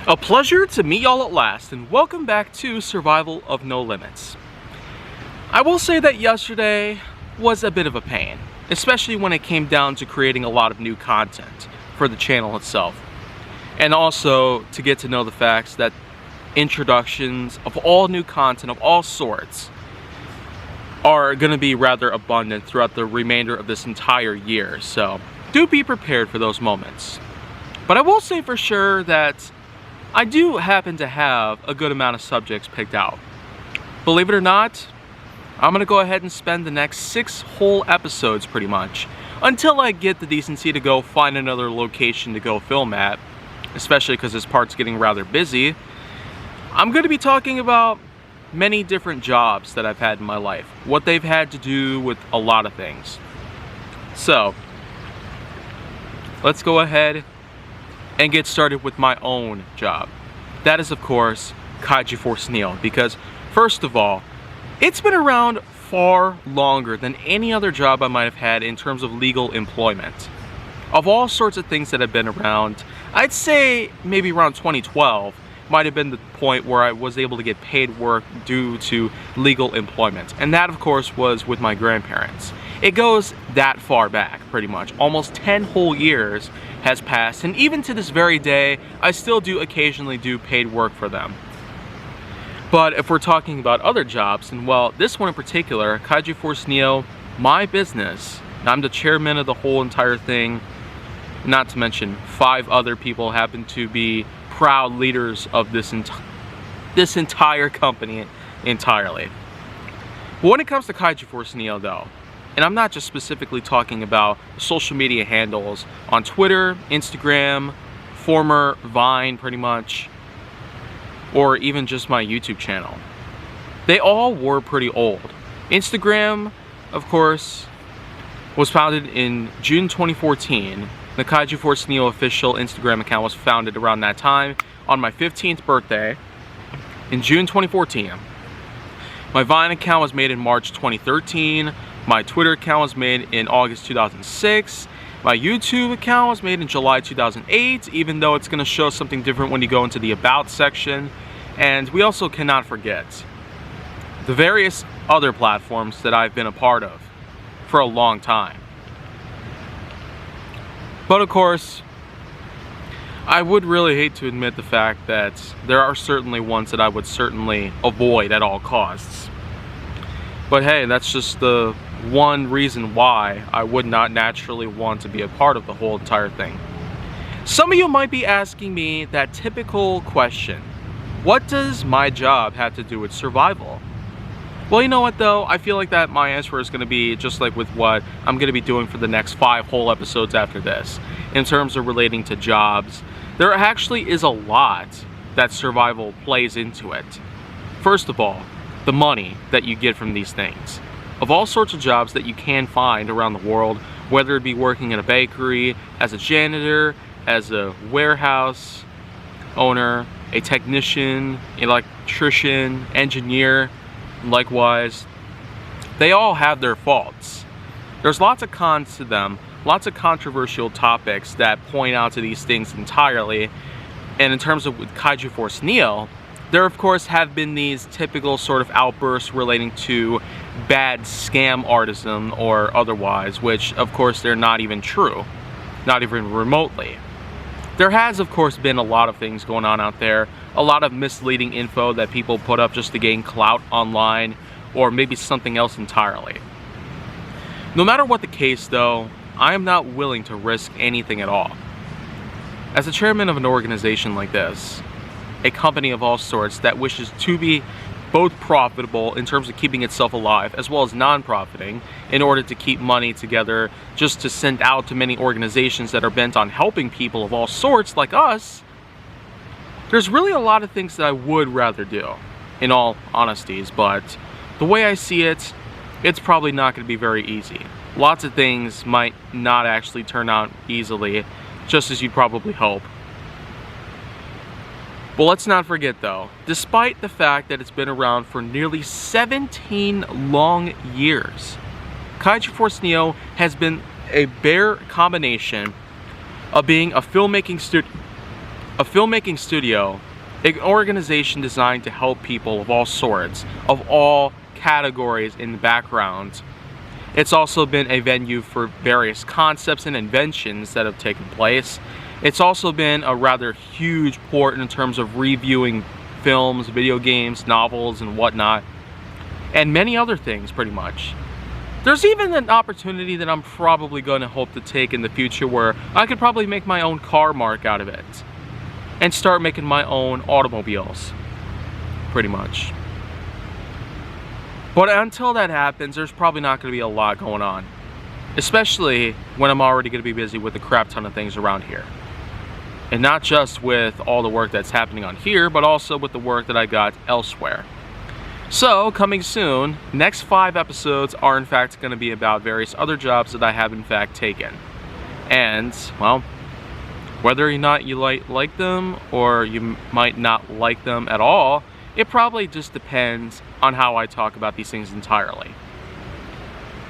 A pleasure to meet y'all at last, and welcome back to Survival of No Limits. I will say that yesterday was a bit of a pain, especially when it came down to creating a lot of new content for the channel itself. And also to get to know the facts that introductions of all new content of all sorts are going to be rather abundant throughout the remainder of this entire year, so do be prepared for those moments. But I will say for sure that I do happen to have a good amount of subjects picked out. Believe it or not, I'm gonna go ahead and spend the next 6 whole episodes pretty much until I get the decency to go find another location to go film at, especially because this part's getting rather busy. I'm gonna be talking about many different jobs that I've had in my life, what they've had to do with a lot of things. So, let's go ahead and get started with my own job. That is, of course, Kaiju Force Neo, because first of all, it's been around far longer than any other job I might have had in terms of legal employment. Of all sorts of things that have been around, I'd say maybe around 2012 might have been the point where I was able to get paid work due to legal employment. And that, of course, was with my grandparents. It goes that far back, pretty much. Almost 10 whole years has passed, and even to this very day, I still do occasionally do paid work for them. But if we're talking about other jobs, and well, this one in particular, Kaiju Force Neo, my business, I'm the chairman of the whole entire thing, not to mention 5 other people happen to be proud leaders of this entire company entirely. But when it comes to Kaiju Force Neo though, and I'm not just specifically talking about social media handles on Twitter, Instagram, former Vine pretty much, or even just my YouTube channel. They all were pretty old. Instagram, of course, was founded in June 2014. The Kaiju Force Neo official Instagram account was founded around that time on my 15th birthday in June 2014. My Vine account was made in March 2013. My Twitter account was made in August 2006. My YouTube account was made in July 2008, even though it's going to show something different when you go into the About section. And we also cannot forget the various other platforms that I've been a part of for a long time. But of course, I would really hate to admit the fact that there are certainly ones that I would certainly avoid at all costs. But hey, that's just the one reason why I would not naturally want to be a part of the whole entire thing. Some of you might be asking me that typical question: what does my job have to do with survival? Well, you know what though, I feel like that my answer is going to be just like with what I'm going to be doing for the next 5 whole episodes after this. In terms of relating to jobs, there actually is a lot that survival plays into it. First of all, the money that you get from these things. Of all sorts of jobs that you can find around the world, whether it be working in a bakery, as a janitor, as a warehouse owner, a technician, electrician, engineer, likewise, they all have their faults. There's lots of cons to them, lots of controversial topics that point out to these things entirely. And in terms of with Kaiju Force Neo, there of course have been these typical sort of outbursts relating to bad scam artisan or otherwise, which of course they're not even true, not even remotely. There has of course been a lot of things going on out there, a lot of misleading info that people put up just to gain clout online, or maybe something else entirely. No matter what the case though, I am not willing to risk anything at all. As the chairman of an organization like this, a company of all sorts that wishes to be both profitable in terms of keeping itself alive as well as non-profiting in order to keep money together just to send out to many organizations that are bent on helping people of all sorts like us, there's really a lot of things that I would rather do, in all honesties, but the way I see it, it's probably not going to be very easy. Lots of things might not actually turn out easily, just as you'd probably hope. But let's not forget though, despite the fact that it's been around for nearly 17 long years, Kaiju Force Neo has been a bare combination of being a filmmaking a filmmaking studio, an organization designed to help people of all sorts, of all categories and backgrounds. It's also been a venue for various concepts and inventions that have taken place. It's also been a rather huge port in terms of reviewing films, video games, novels, and whatnot, and many other things, pretty much. There's even an opportunity that I'm probably going to hope to take in the future where I could probably make my own car mark out of it and start making my own automobiles, pretty much. But until that happens, there's probably not going to be a lot going on, especially when I'm already going to be busy with a crap ton of things around here. And not just with all the work that's happening on here, but also with the work that I got elsewhere. So, coming soon, next 5 episodes are in fact going to be about various other jobs that I have in fact taken. And, well, whether or not you like them, or you might not like them at all, it probably just depends on how I talk about these things entirely.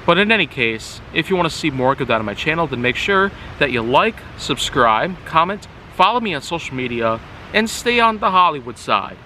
But in any case, if you want to see more of that on my channel, then make sure that you like, subscribe, comment, follow me on social media, and stay on the Hollywood side.